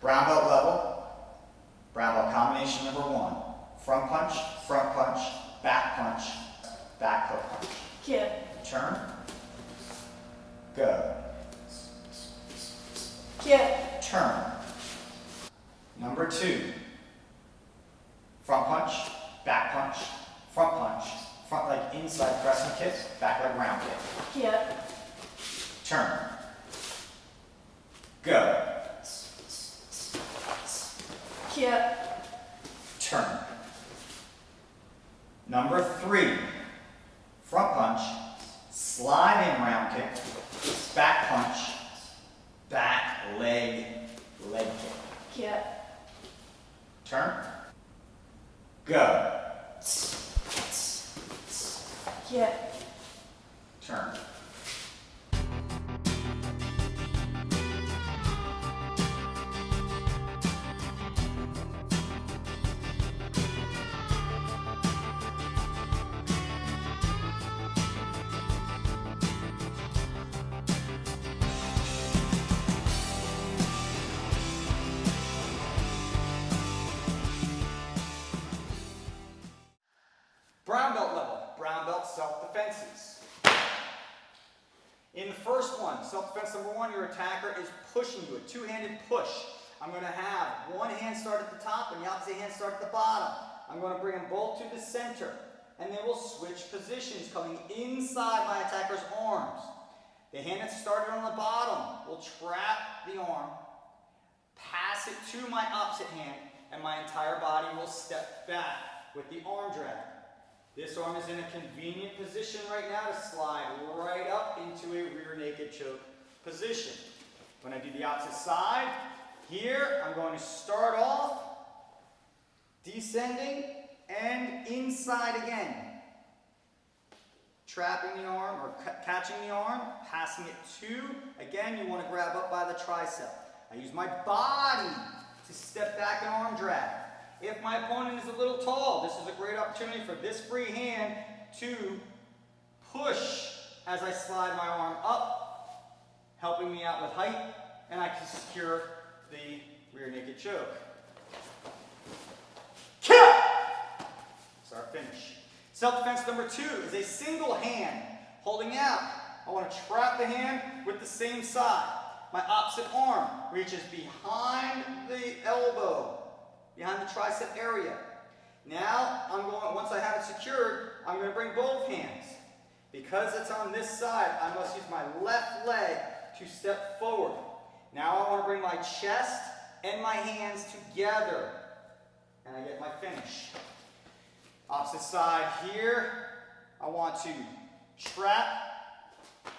Brown belt level, brown belt combination number 1. Front punch, back hook punch. Kip. Turn, go. Kip. Turn. Number 2. Front punch, front leg inside crescent kick, back leg round kick. Kip. Turn. Go. Kip. Turn. Number 3. Front punch, slide in round kick, back punch, back leg kick. Kip. Turn. Go. Kip. Turn. Brown belt level, brown belt self-defenses. In the first one, self-defense number 1, your attacker is pushing you, a two-handed push. I'm going to have one hand start at the top and the opposite hand start at the bottom. I'm going to bring them both to the center, and they will switch positions, coming inside my attacker's arms. The hand that started on the bottom will trap the arm, pass it to my opposite hand, and my entire body will step back with the arm drag. This arm is in a convenient position right now to slide right up into a rear naked choke position. When I do the opposite side, here I'm going to start off descending and inside again. Trapping the arm or catching the arm, passing it to, again you want to grab up by the tricep. I use my body to step back and arm drag. If my opponent is a little tall, this is a great opportunity for this free hand to push as I slide my arm up, helping me out with height, and I can secure the rear naked choke. Kick! That's our finish. Self-defense number 2 is a single hand holding out. I want to trap the hand with the same side. My opposite arm reaches behind the elbow, behind the tricep area. Now, once I have it secured, I'm going to bring both hands. Because it's on this side, I must use my left leg to step forward. Now I want to bring my chest and my hands together, and I get my finish. Opposite side here, I want to trap,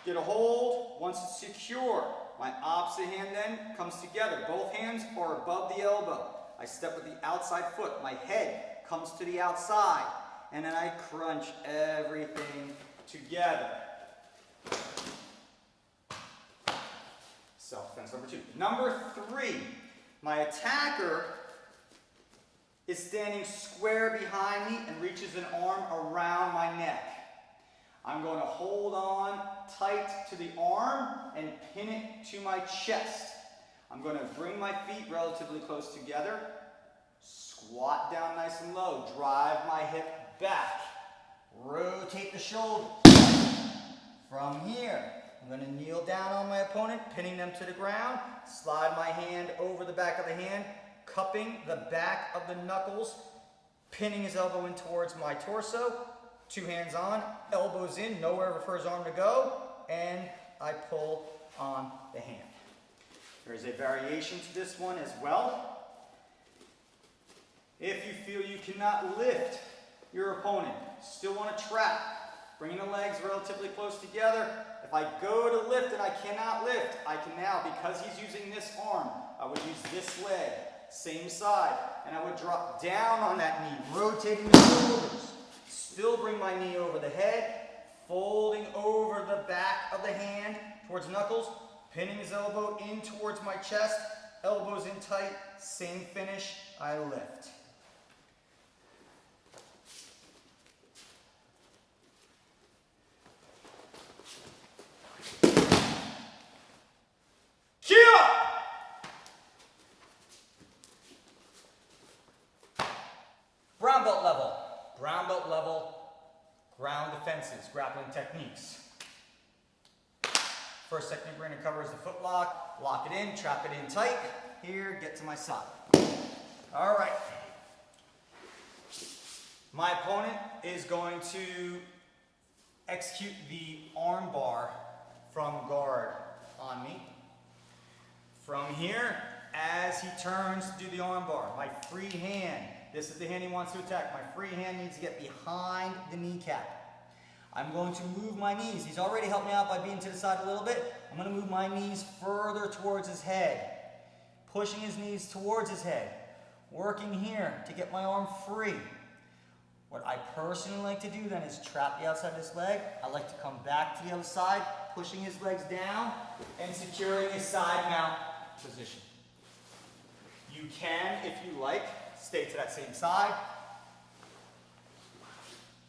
get a hold. Once it's secure, my opposite hand then comes together. Both hands are above the elbow. I step with the outside foot. My head comes to the outside. And then I crunch everything together. Self-defense number 2. Number 3, my attacker is standing square behind me and reaches an arm around my neck. I'm going to hold on tight to the arm and pin it to my chest. I'm going to bring my feet relatively close together, squat down nice and low, drive my hip back, rotate the shoulder. From here, I'm going to kneel down on my opponent, pinning them to the ground, slide my hand over the back of the hand, cupping the back of the knuckles, pinning his elbow in towards my torso, 2 hands on, elbows in, nowhere for his arm to go, and I pull on the hand. There is a variation to this one as well. If you feel you cannot lift your opponent, still want to trap, bringing the legs relatively close together. If I go to lift and I cannot lift, I can now, because he's using this arm, I would use this leg, same side, and I would drop down on that knee, rotating the shoulders. Still bring my knee over the head, folding over the back of the hand towards knuckles, pinning his elbow in towards my chest, elbows in tight, same finish, I lift. offenses, grappling techniques. First technique we're going to cover is the foot lock. Lock it in, trap it in tight. Here, get to my side. All right. My opponent is going to execute the arm bar from guard on me. From here, as he turns to do the arm bar, my free hand, this is the hand he wants to attack. My free hand needs to get behind the kneecap. I'm going to move my knees. He's already helped me out by being to the side a little bit. I'm going to move my knees further towards his head, pushing his knees towards his head, working here to get my arm free. What I personally like to do then is trap the outside of his leg. I like to come back to the other side, pushing his legs down and securing his side mount position. You can, if you like, stay to that same side.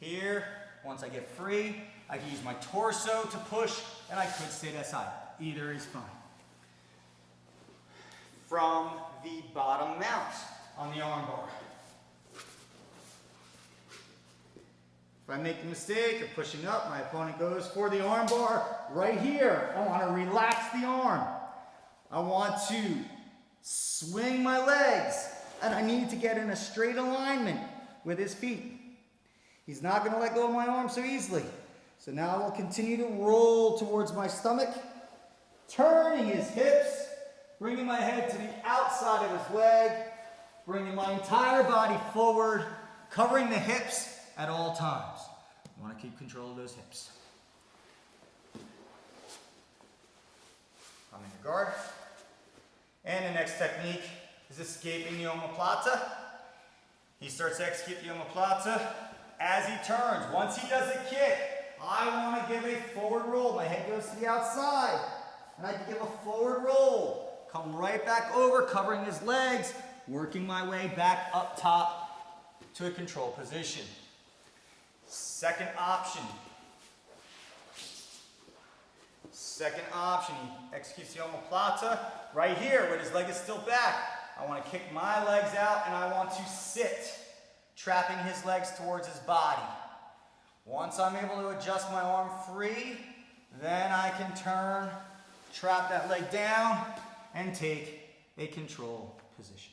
Here, once I get free, I can use my torso to push, and I could stay to that side. Either is fine. From the bottom mount on the arm bar. If I make the mistake of pushing up, my opponent goes for the arm bar right here. I want to relax the arm. I want to swing my legs, and I need to get in a straight alignment with his feet. He's not going to let go of my arm so easily. So now I will continue to roll towards my stomach, turning his hips, bringing my head to the outside of his leg, bringing my entire body forward, covering the hips at all times. I want to keep control of those hips. I'm in the guard. And the next technique is escaping the omoplata. He starts to execute the omoplata as he turns. Once he does a kick, I want to give a forward roll. My head goes to the outside, and I can give a forward roll. Come right back over, covering his legs, working my way back up top to a control position. Second option. Second option, he executes the omoplata right here when his leg is still back. I want to kick my legs out and I want to sit, trapping his legs towards his body. Once I'm able to adjust my arm free, then I can turn, trap that leg down, and take a control position.